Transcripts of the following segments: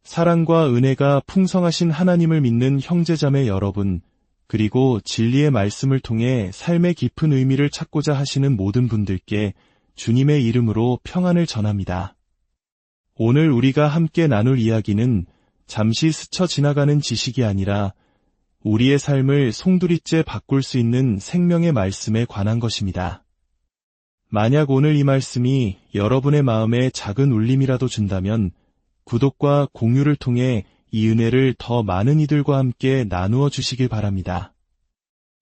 사랑과 은혜가 풍성하신 하나님을 믿는 형제자매 여러분, 그리고 진리의 말씀을 통해 삶의 깊은 의미를 찾고자 하시는 모든 분들께 주님의 이름으로 평안을 전합니다. 오늘 우리가 함께 나눌 이야기는 잠시 스쳐 지나가는 지식이 아니라 우리의 삶을 송두리째 바꿀 수 있는 생명의 말씀에 관한 것입니다. 만약 오늘 이 말씀이 여러분의 마음에 작은 울림이라도 준다면 구독과 공유를 통해 이 은혜를 더 많은 이들과 함께 나누어 주시길 바랍니다.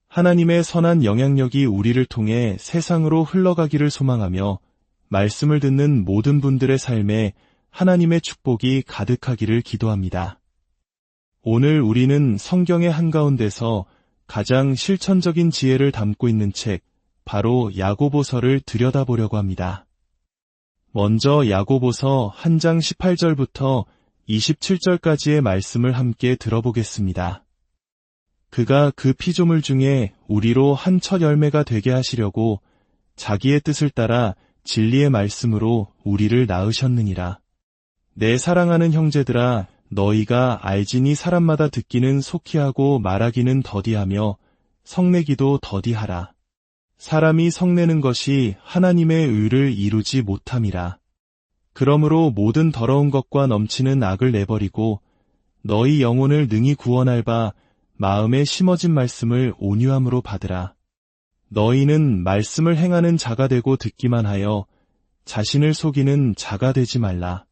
하나님의 선한 영향력이 우리를 통해 세상으로 흘러가기를 소망하며 말씀을 듣는 모든 분들의 삶에 하나님의 축복이 가득하기를 기도합니다. 오늘 우리는 성경의 한가운데서 가장 실천적인 지혜를 담고 있는 책, 바로 야고보서를 들여다보려고 합니다. 먼저 야고보서 1장 18절부터 27절까지의 말씀을 함께 들어보겠습니다. 그가 그 피조물 중에 우리로 한 첫 열매가 되게 하시려고 자기의 뜻을 따라 진리의 말씀으로 우리를 낳으셨느니라. 내 사랑하는 형제들아, 너희가 알지니 사람마다 듣기는 속히 하고 말하기는 더디하며 성내기도 더디하라. 사람이 성내는 것이 하나님의 의를 이루지 못함이라. 그러므로 모든 더러운 것과 넘치는 악을 내버리고 너희 영혼을 능히 구원할 바 마음에 심어진 말씀을 온유함으로 받으라. 너희는 말씀을 행하는 자가 되고 듣기만 하여 자신을 속이는 자가 되지 말라.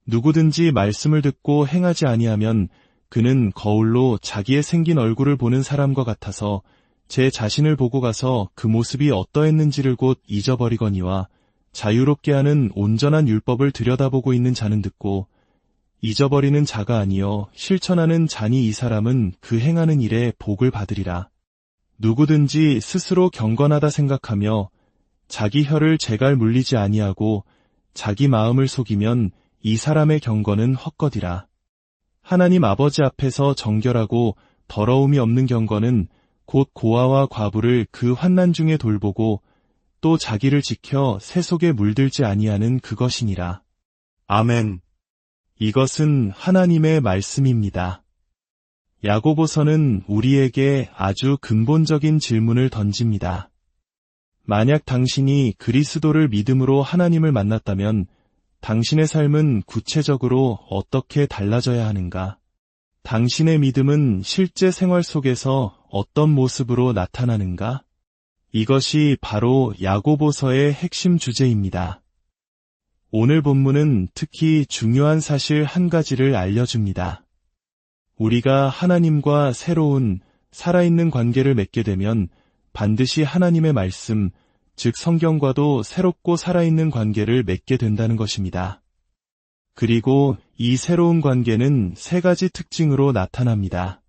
누구든지 말씀을 듣고 행하지 아니하면 그는 거울로 자기의 생긴 얼굴을 보는 사람과 같아서 제 자신을 보고 가서 그 모습이 어떠했는지를 곧 잊어버리거니와 자유롭게 하는 온전한 율법을 들여다보고 있는 자는 듣고 잊어버리는 자가 아니요 실천하는 자니 이 사람은 그 행하는 일에 복을 받으리라. 누구든지 스스로 경건하다 생각하며 자기 혀를 제갈 물리지 아니하고 자기 마음을 속이면 이 사람의 경건은 헛것이라. 하나님 아버지 앞에서 정결하고 더러움이 없는 경건은 곧 고아와 과부를 그 환난 중에 돌보고 또 자기를 지켜 새 속에 물들지 아니하는 그것이니라. 아멘. 이것은 하나님의 말씀입니다. 야고보서는 우리에게 아주 근본적인 질문을 던집니다. 만약 당신이 그리스도를 믿음으로 하나님을 만났다면 당신의 삶은 구체적으로 어떻게 달라져야 하는가? 당신의 믿음은 실제 생활 속에서 어떤 모습으로 나타나는가? 이것이 바로 야고보서의 핵심 주제입니다. 오늘 본문은 특히 중요한 사실 한 가지를 알려줍니다. 우리가 하나님과 새로운 살아있는 관계를 맺게 되면 반드시 하나님의 말씀, 즉 성경과도 새롭고 살아있는 관계를 맺게 된다는 것입니다. 그리고 이 새로운 관계는 세 가지 특징으로 나타납니다.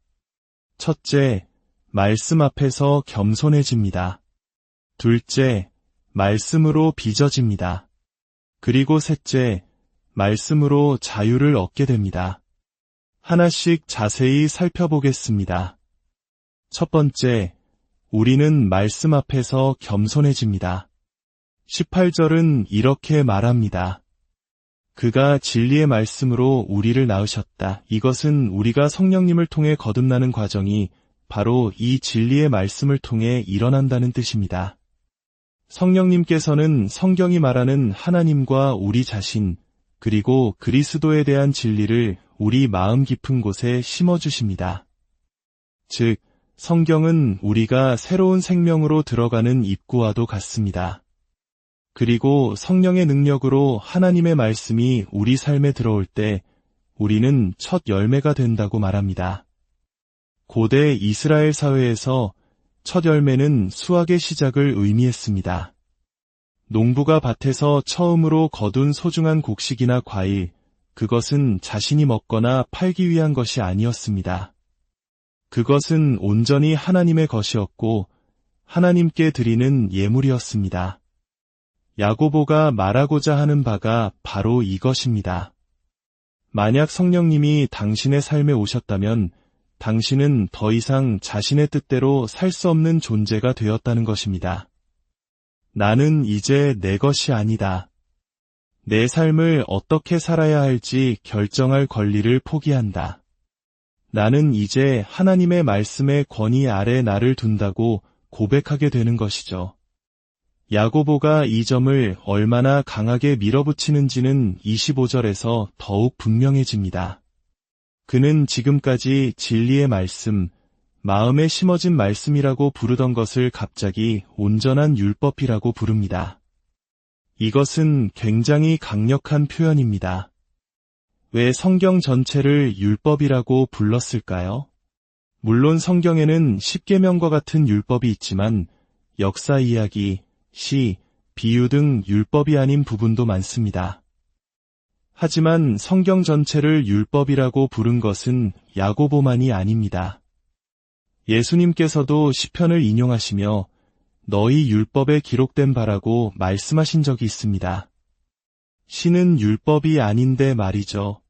첫째, 말씀 앞에서 겸손해집니다. 둘째, 말씀으로 빚어집니다. 그리고 셋째, 말씀으로 자유를 얻게 됩니다. 하나씩 자세히 살펴보겠습니다. 첫 번째, 우리는 말씀 앞에서 겸손해집니다. 18절은 이렇게 말합니다. 그가 진리의 말씀으로 우리를 낳으셨다. 이것은 우리가 성령님을 통해 거듭나는 과정이 바로 이 진리의 말씀을 통해 일어난다는 뜻입니다. 성령님께서는 성경이 말하는 하나님과 우리 자신, 그리고 그리스도에 대한 진리를 우리 마음 깊은 곳에 심어주십니다. 즉, 성경은 우리가 새로운 생명으로 들어가는 입구와도 같습니다. 그리고 성령의 능력으로 하나님의 말씀이 우리 삶에 들어올 때 우리는 첫 열매가 된다고 말합니다. 고대 이스라엘 사회에서 첫 열매는 수확의 시작을 의미했습니다. 농부가 밭에서 처음으로 거둔 소중한 곡식이나 과일, 그것은 자신이 먹거나 팔기 위한 것이 아니었습니다. 그것은 온전히 하나님의 것이었고 하나님께 드리는 예물이었습니다. 야고보가 말하고자 하는 바가 바로 이것입니다. 만약 성령님이 당신의 삶에 오셨다면 당신은 더 이상 자신의 뜻대로 살 수 없는 존재가 되었다는 것입니다. 나는 이제 내 것이 아니다. 내 삶을 어떻게 살아야 할지 결정할 권리를 포기한다. 나는 이제 하나님의 말씀의 권위 아래 나를 둔다고 고백하게 되는 것이죠. 야고보가 이 점을 얼마나 강하게 밀어붙이는지는 25절에서 더욱 분명해집니다. 그는 지금까지 진리의 말씀, 마음에 심어진 말씀이라고 부르던 것을 갑자기 온전한 율법이라고 부릅니다. 이것은 굉장히 강력한 표현입니다. 왜 성경 전체를 율법이라고 불렀을까요? 물론 성경에는 십계명과 같은 율법이 있지만 역사 이야기, 시, 비유 등 율법이 아닌 부분도 많습니다. 하지만 성경 전체를 율법이라고 부른 것은 야고보만이 아닙니다. 예수님께서도 시편을 인용하시며 너희 율법에 기록된 바라고 말씀하신 적이 있습니다. 시는 율법이 아닌데 말이죠.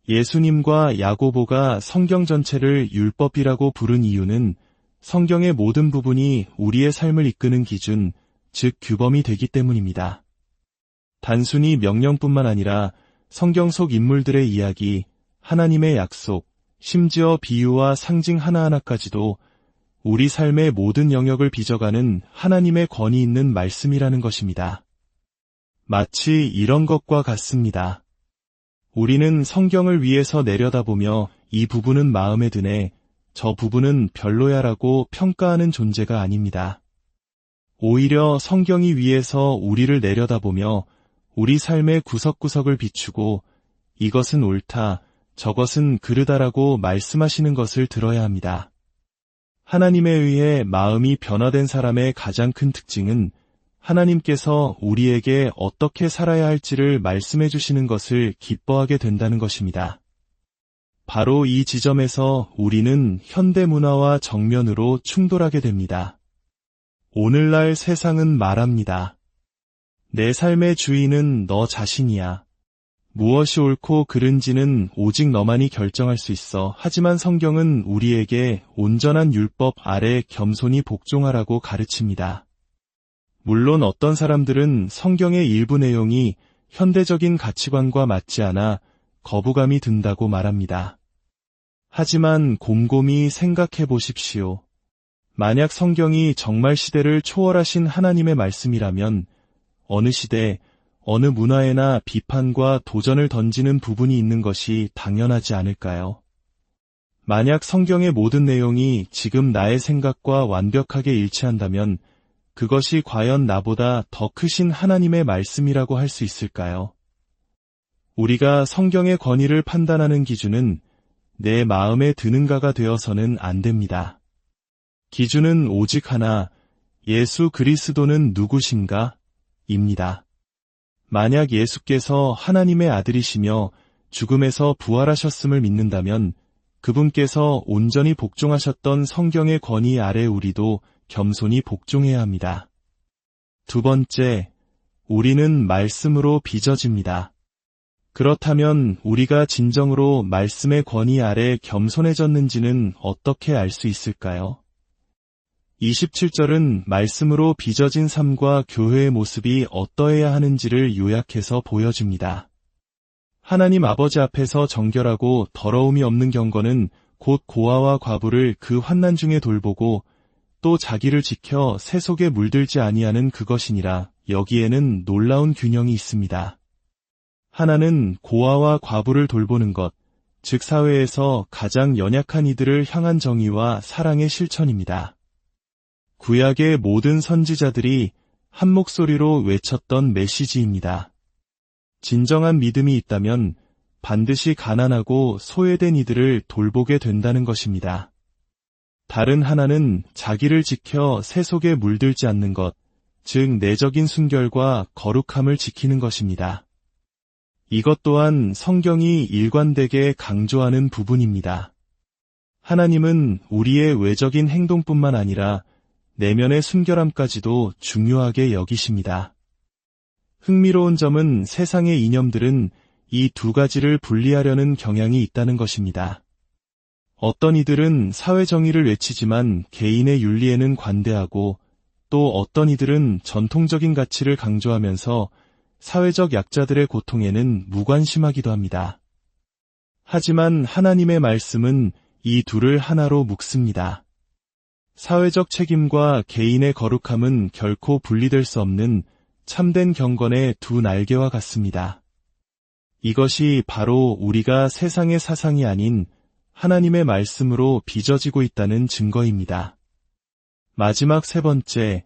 예수님과 야고보가 성경 전체를 율법이라고 부른 이유는 성경의 모든 부분이 우리의 삶을 이끄는 기준, 즉 규범이 되기 때문입니다. 단순히 명령뿐만 아니라 성경 속 인물들의 이야기, 하나님의 약속, 심지어 비유와 상징 하나하나까지도 우리 삶의 모든 영역을 빚어가는 하나님의 권위 있는 말씀이라는 것입니다. 마치 이런 것과 같습니다. 우리는 성경을 위에서 내려다보며 이 부분은 마음에 드네, 저 부분은 별로야라고 평가하는 존재가 아닙니다. 오히려 성경이 위에서 우리를 내려다보며 우리 삶의 구석구석을 비추고 이것은 옳다, 저것은 그르다라고 말씀하시는 것을 들어야 합니다. 하나님에 의해 마음이 변화된 사람의 가장 큰 특징은 하나님께서 우리에게 어떻게 살아야 할지를 말씀해 주시는 것을 기뻐하게 된다는 것입니다. 바로 이 지점에서 우리는 현대 문화와 정면으로 충돌하게 됩니다. 오늘날 세상은 말합니다. 내 삶의 주인은 너 자신이야. 무엇이 옳고 그른지는 오직 너만이 결정할 수 있어. 하지만 성경은 우리에게 온전한 율법 아래 겸손히 복종하라고 가르칩니다. 물론 어떤 사람들은 성경의 일부 내용이 현대적인 가치관과 맞지 않아 거부감이 든다고 말합니다. 하지만 곰곰이 생각해 보십시오. 만약 성경이 정말 시대를 초월하신 하나님의 말씀이라면 어느 시대, 어느 문화에나 비판과 도전을 던지는 부분이 있는 것이 당연하지 않을까요? 만약 성경의 모든 내용이 지금 나의 생각과 완벽하게 일치한다면 그것이 과연 나보다 더 크신 하나님의 말씀이라고 할 수 있을까요? 우리가 성경의 권위를 판단하는 기준은 내 마음에 드는가가 되어서는 안 됩니다. 기준은 오직 하나, 예수 그리스도는 누구신가? 입니다. 만약 예수께서 하나님의 아들이시며 죽음에서 부활하셨음을 믿는다면 그분께서 온전히 복종하셨던 성경의 권위 아래 우리도 겸손히 복종해야 합니다. 두 번째, 우리는 말씀으로 빚어집니다. 그렇다면 우리가 진정으로 말씀의 권위 아래 겸손해졌는지는 어떻게 알 수 있을까요? 27절은 말씀으로 빚어진 삶과 교회의 모습이 어떠해야 하는지를 요약해서 보여줍니다. 하나님 아버지 앞에서 정결하고 더러움이 없는 경건은 곧 고아와 과부를 그 환난 중에 돌보고 또 자기를 지켜 새 속에 물들지 아니하는 그것이니라. 여기에는 놀라운 균형이 있습니다. 하나는 고아와 과부를 돌보는 것, 즉 사회에서 가장 연약한 이들을 향한 정의와 사랑의 실천입니다. 구약의 모든 선지자들이 한 목소리로 외쳤던 메시지입니다. 진정한 믿음이 있다면 반드시 가난하고 소외된 이들을 돌보게 된다는 것입니다. 다른 하나는 자기를 지켜 새 속에 물들지 않는 것, 즉 내적인 순결과 거룩함을 지키는 것입니다. 이것 또한 성경이 일관되게 강조하는 부분입니다. 하나님은 우리의 외적인 행동뿐만 아니라 내면의 순결함까지도 중요하게 여기십니다. 흥미로운 점은 세상의 이념들은 이 두 가지를 분리하려는 경향이 있다는 것입니다. 어떤 이들은 사회 정의를 외치지만 개인의 윤리에는 관대하고 또 어떤 이들은 전통적인 가치를 강조하면서 사회적 약자들의 고통에는 무관심하기도 합니다. 하지만 하나님의 말씀은 이 둘을 하나로 묶습니다. 사회적 책임과 개인의 거룩함은 결코 분리될 수 없는 참된 경건의 두 날개와 같습니다. 이것이 바로 우리가 세상의 사상이 아닌 하나님의 말씀으로 빚어지고 있다는 증거입니다. 마지막 세 번째,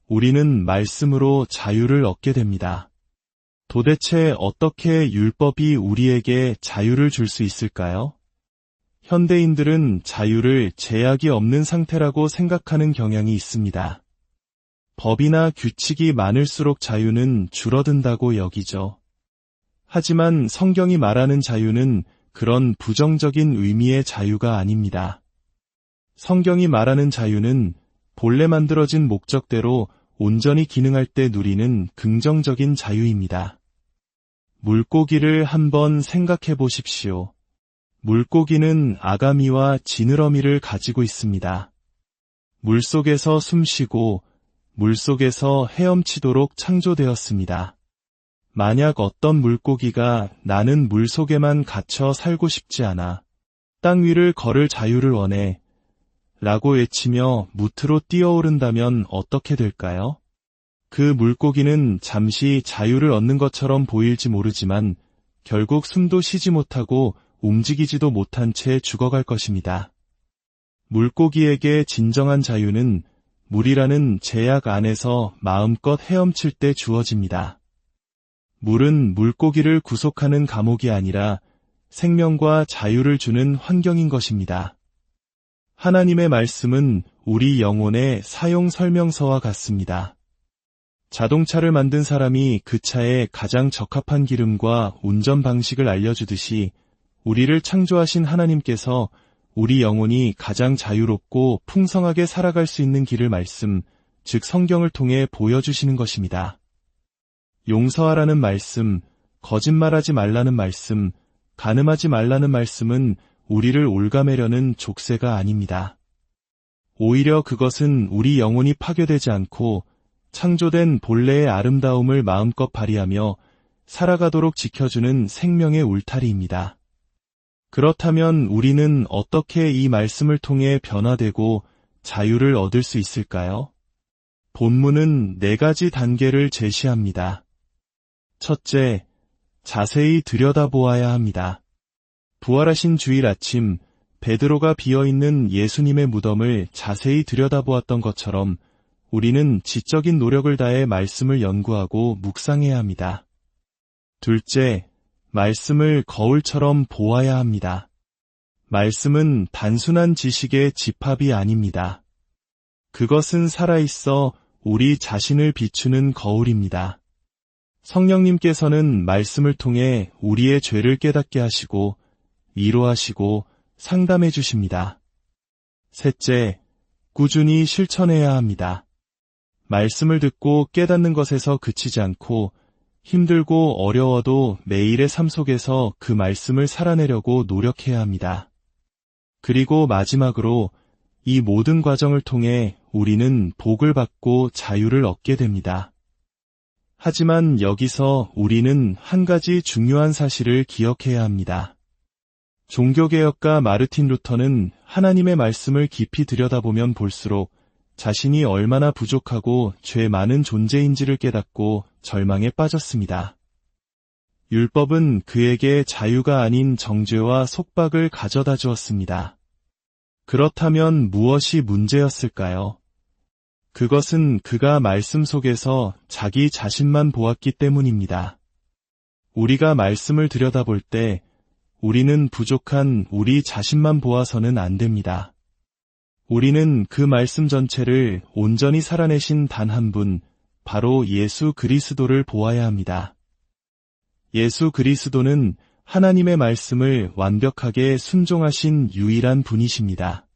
우리는 말씀으로 자유를 얻게 됩니다. 도대체 어떻게 율법이 우리에게 자유를 줄 수 있을까요? 현대인들은 자유를 제약이 없는 상태라고 생각하는 경향이 있습니다. 법이나 규칙이 많을수록 자유는 줄어든다고 여기죠. 하지만 성경이 말하는 자유는 그런 부정적인 의미의 자유가 아닙니다. 성경이 말하는 자유는 본래 만들어진 목적대로 온전히 기능할 때 누리는 긍정적인 자유입니다. 물고기를 한번 생각해 보십시오. 물고기는 아가미와 지느러미를 가지고 있습니다. 물속에서 숨쉬고 물속에서 헤엄치도록 창조되었습니다. 만약 어떤 물고기가 나는 물속에만 갇혀 살고 싶지 않아, 땅 위를 걸을 자유를 원해 라고 외치며 무트로 뛰어오른다면 어떻게 될까요? 그 물고기는 잠시 자유를 얻는 것처럼 보일지 모르지만 결국 숨도 쉬지 못하고 움직이지도 못한 채 죽어갈 것입니다. 물고기에게 진정한 자유는 물이라는 제약 안에서 마음껏 헤엄칠 때 주어집니다. 물은 물고기를 구속하는 감옥이 아니라 생명과 자유를 주는 환경인 것입니다. 하나님의 말씀은 우리 영혼의 사용 설명서와 같습니다. 자동차를 만든 사람이 그 차에 가장 적합한 기름과 운전 방식을 알려주듯이 우리를 창조하신 하나님께서 우리 영혼이 가장 자유롭고 풍성하게 살아갈 수 있는 길을 말씀, 즉 성경을 통해 보여주시는 것입니다. 용서하라는 말씀, 거짓말하지 말라는 말씀, 간음하지 말라는 말씀은 우리를 올가매려는 족쇄가 아닙니다. 오히려 그것은 우리 영혼이 파괴되지 않고 창조된 본래의 아름다움을 마음껏 발휘하며 살아가도록 지켜주는 생명의 울타리입니다. 그렇다면 우리는 어떻게 이 말씀을 통해 변화되고 자유를 얻을 수 있을까요? 본문은 4가지 단계를 제시합니다. 첫째, 자세히 들여다보아야 합니다. 부활하신 주일 아침, 베드로가 비어있는 예수님의 무덤을 자세히 들여다보았던 것처럼 우리는 지적인 노력을 다해 말씀을 연구하고 묵상해야 합니다. 둘째, 말씀을 거울처럼 보아야 합니다. 말씀은 단순한 지식의 집합이 아닙니다. 그것은 살아있어 우리 자신을 비추는 거울입니다. 성령님께서는 말씀을 통해 우리의 죄를 깨닫게 하시고 위로하시고 상담해 주십니다. 셋째, 꾸준히 실천해야 합니다. 말씀을 듣고 깨닫는 것에서 그치지 않고 힘들고 어려워도 매일의 삶 속에서 그 말씀을 살아내려고 노력해야 합니다. 그리고 마지막으로 이 모든 과정을 통해 우리는 복을 받고 자유를 얻게 됩니다. 하지만 여기서 우리는 한 가지 중요한 사실을 기억해야 합니다. 종교개혁가 마르틴 루터는 하나님의 말씀을 깊이 들여다보면 볼수록 자신이 얼마나 부족하고 죄 많은 존재인지를 깨닫고 절망에 빠졌습니다. 율법은 그에게 자유가 아닌 정죄와 속박을 가져다 주었습니다. 그렇다면 무엇이 문제였을까요? 그것은 그가 말씀 속에서 자기 자신만 보았기 때문입니다. 우리가 말씀을 들여다볼 때 우리는 부족한 우리 자신만 보아서는 안 됩니다. 우리는 그 말씀 전체를 온전히 살아내신 단 한 분, 바로 예수 그리스도를 보아야 합니다. 예수 그리스도는 하나님의 말씀을 완벽하게 순종하신 유일한 분이십니다.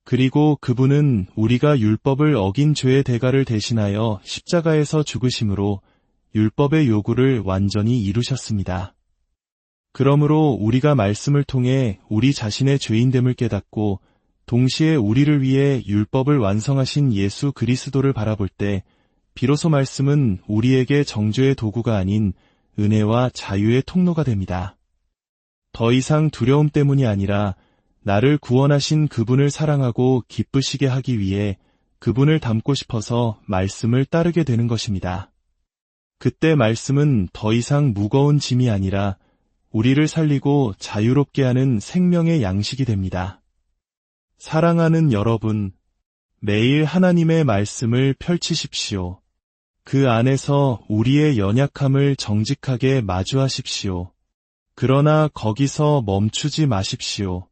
그리고 그분은 우리가 율법을 어긴 죄의 대가를 대신하여 십자가에서 죽으심으로 율법의 요구를 완전히 이루셨습니다. 그러므로 우리가 말씀을 통해 우리 자신의 죄인됨을 깨닫고 동시에 우리를 위해 율법을 완성하신 예수 그리스도를 바라볼 때 비로소 말씀은 우리에게 정죄의 도구가 아닌 은혜와 자유의 통로가 됩니다. 더 이상 두려움 때문이 아니라 나를 구원하신 그분을 사랑하고 기쁘시게 하기 위해 그분을 닮고 싶어서 말씀을 따르게 되는 것입니다. 그때 말씀은 더 이상 무거운 짐이 아니라 우리를 살리고 자유롭게 하는 생명의 양식이 됩니다. 사랑하는 여러분, 매일 하나님의 말씀을 펼치십시오. 그 안에서 우리의 연약함을 정직하게 마주하십시오. 그러나 거기서 멈추지 마십시오.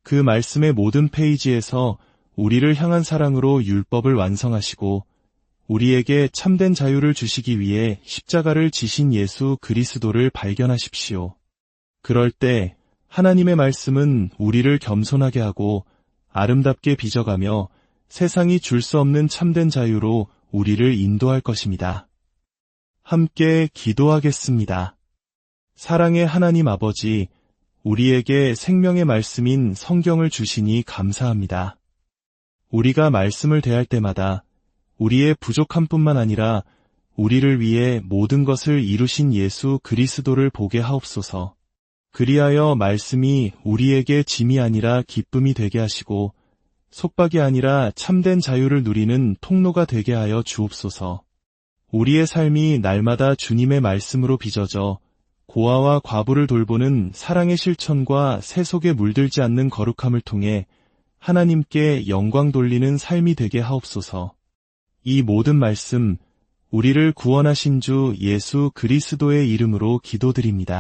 그 말씀의 모든 페이지에서 우리를 향한 사랑으로 율법을 완성하시고 우리에게 참된 자유를 주시기 위해 십자가를 지신 예수 그리스도를 발견하십시오. 그럴 때 하나님의 말씀은 우리를 겸손하게 하고 아름답게 빚어가며 세상이 줄 수 없는 참된 자유로 우리를 인도할 것입니다. 함께 기도하겠습니다. 사랑의 하나님 아버지, 우리에게 생명의 말씀인 성경을 주시니 감사합니다. 우리가 말씀을 대할 때마다 우리의 부족함뿐만 아니라 우리를 위해 모든 것을 이루신 예수 그리스도를 보게 하옵소서. 그리하여 말씀이 우리에게 짐이 아니라 기쁨이 되게 하시고 속박이 아니라 참된 자유를 누리는 통로가 되게 하여 주옵소서. 우리의 삶이 날마다 주님의 말씀으로 빚어져 고아와 과부를 돌보는 사랑의 실천과 새 속에 물들지 않는 거룩함을 통해 하나님께 영광 돌리는 삶이 되게 하옵소서. 이 모든 말씀, 우리를 구원하신 주 예수 그리스도의 이름으로 기도드립니다.